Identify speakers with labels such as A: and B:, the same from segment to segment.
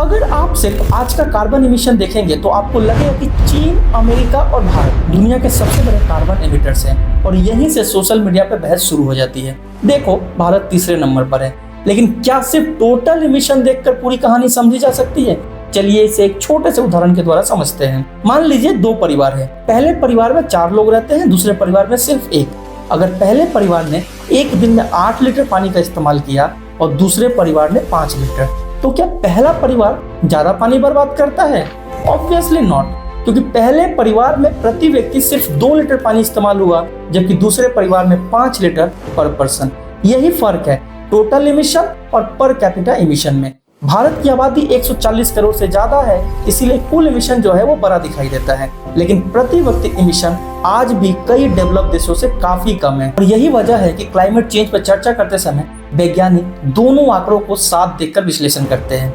A: अगर आप सिर्फ आज का कार्बन एमिशन देखेंगे तो आपको लगेगा कि चीन, अमेरिका और भारत दुनिया के सबसे बड़े कार्बन एमिटर्स हैं और यहीं से सोशल मीडिया पे बहस शुरू हो जाती है। देखो, भारत तीसरे नंबर पर है, लेकिन क्या सिर्फ टोटल एमिशन देखकर पूरी कहानी समझी जा सकती है? चलिए इसे एक छोटे से उदाहरण के द्वारा समझते हैं। मान लीजिए दो परिवार है। पहले परिवार में 4 लोग रहते हैं, दूसरे परिवार में सिर्फ 1। अगर पहले परिवार ने एक दिन में 8 लीटर पानी का इस्तेमाल किया और दूसरे परिवार ने 5 लीटर, तो क्या पहला परिवार ज्यादा पानी बर्बाद करता है? ऑब्वियसली नॉट, क्योंकि पहले परिवार में प्रति व्यक्ति सिर्फ 2 लीटर पानी इस्तेमाल हुआ, जबकि दूसरे परिवार में 5 लीटर पर पर्सन। यही फर्क है टोटल एमिशन और पर कैपिटा एमिशन में। भारत की आबादी 140 करोड़ से ज्यादा है, इसीलिए कुल एमिशन जो है वो बड़ा दिखाई देता है, लेकिन प्रति व्यक्ति एमिशन आज भी कई डेवलप देशों से काफी कम है। और यही वजह है कि क्लाइमेट चेंज पर चर्चा करते समय वैज्ञानिक दोनों आंकड़ों को साथ देखकर विश्लेषण करते हैं।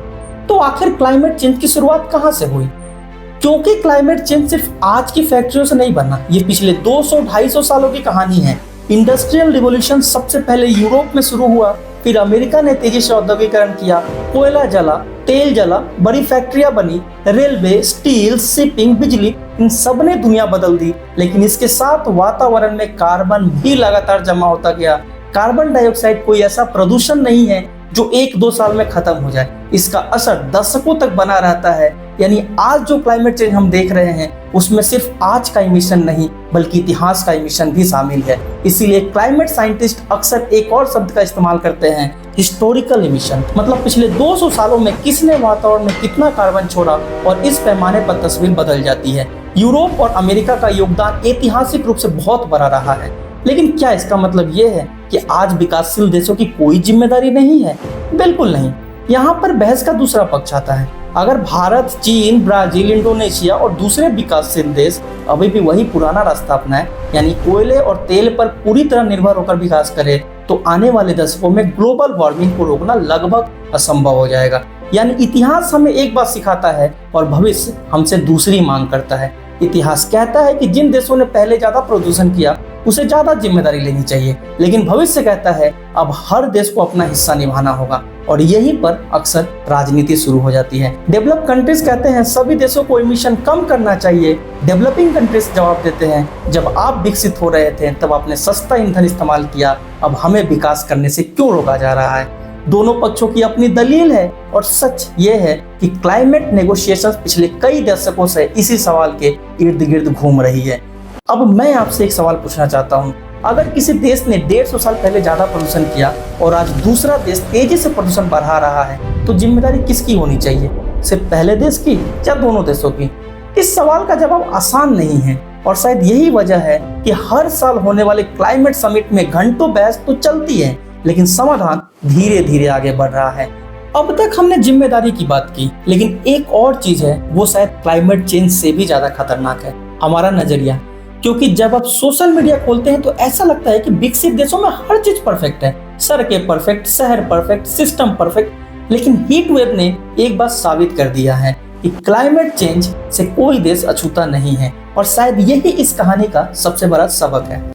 A: तो आखिर क्लाइमेट चेंज की शुरुआत कहां से हुई? क्योंकि क्लाइमेट चेंज सिर्फ आज की फैक्ट्रियों से नहीं बना, ये पिछले 200-250 सालों की कहानी है। इंडस्ट्रियल रिवॉल्यूशन सबसे पहले यूरोप में शुरू हुआ, फिर अमेरिका ने तेजी से औद्योगिकरण किया, कोयला जला, तेल जला, बड़ी फैक्ट्रियां बनी, रेलवे, स्टील, शिपिंग, बिजली, इन सब ने दुनिया बदल दी। लेकिन इसके साथ वातावरण में कार्बन भी लगातार जमा होता गया। कार्बन डाइऑक्साइड कोई ऐसा प्रदूषण नहीं है जो 1-2 साल में खत्म हो जाए, इसका असर दशकों तक बना रहता है। यानी आज जो क्लाइमेट चेंज हम देख रहे हैं उसमें सिर्फ आज का इमिशन नहीं बल्कि इतिहास का इमिशन भी शामिल है। इसीलिए क्लाइमेट साइंटिस्ट अक्सर एक और शब्द का इस्तेमाल करते हैं, हिस्टोरिकल इमिशन। मतलब पिछले 200 सालों में किसने वातावरण में कितना कार्बन छोड़ा, और इस पैमाने पर तस्वीर बदल जाती है। यूरोप और अमेरिका का योगदान ऐतिहासिक रूप से बहुत बड़ा रहा है, लेकिन क्या इसका मतलब ये है कि आज विकासशील देशों की कोई जिम्मेदारी नहीं है? बिल्कुल नहीं। यहाँ पर बहस का दूसरा पक्ष आता है। अगर भारत, चीन, ब्राजील, इंडोनेशिया और दूसरे विकासशील देश अभी भी वही पुराना रास्ता अपनाए, यानी कोयले और तेल पर पूरी तरह निर्भर होकर विकास करे, तो आने वाले दशकों में ग्लोबल वार्मिंग को रोकना लगभग असंभव हो जाएगा। यानी इतिहास हमें एक बात सिखाता है और भविष्य हमसे दूसरी मांग करता है। इतिहास कहता है कि जिन देशों ने पहले ज्यादा प्रदूषण किया उसे ज्यादा जिम्मेदारी लेनी चाहिए, लेकिन भविष्य कहता है अब हर देश को अपना हिस्सा निभाना होगा। और यहीं पर अक्सर राजनीति शुरू हो जाती है। डेवलप कंट्रीज कहते हैं सभी देशों को एमिशन कम करना चाहिए। डेवलपिंग कंट्रीज जवाब देते हैं जब आप विकसित हो रहे थे तब आपने सस्ता ईंधन इस्तेमाल किया, अब हमें विकास करने से क्यों रोका जा रहा है? दोनों पक्षों की अपनी दलील है और सच ये है कि क्लाइमेट नेगोशिएशंस पिछले कई दशकों से इसी सवाल के इर्द गिर्द घूम रही है। अब मैं आपसे एक सवाल पूछना चाहता हूँ, अगर किसी देश ने 150 साल पहले ज्यादा प्रदूषण किया और आज दूसरा देश तेजी से प्रदूषण बढ़ा रहा है, तो जिम्मेदारी किसकी होनी चाहिए? सिर्फ पहले देश की या दोनों देशों की? इस सवाल का जवाब आसान नहीं है और शायद यही वजह है कि हर साल होने वाले क्लाइमेट समिट में घंटों बहस तो चलती है, लेकिन समाधान धीरे धीरे आगे बढ़ रहा है। अब तक हमने जिम्मेदारी की बात की, लेकिन एक और चीज है, वो शायद क्लाइमेट चेंज से भी ज्यादा खतरनाक है, हमारा नजरिया। क्योंकि जब आप सोशल मीडिया खोलते हैं तो ऐसा लगता है कि विकसित देशों में हर चीज परफेक्ट है, सड़कें परफेक्ट, शहर परफेक्ट, सिस्टम परफेक्ट। लेकिन हीट वेव ने एक बात साबित कर दिया है कि क्लाइमेट चेंज से कोई देश अछूता नहीं है, और शायद यही इस कहानी का सबसे बड़ा सबक है।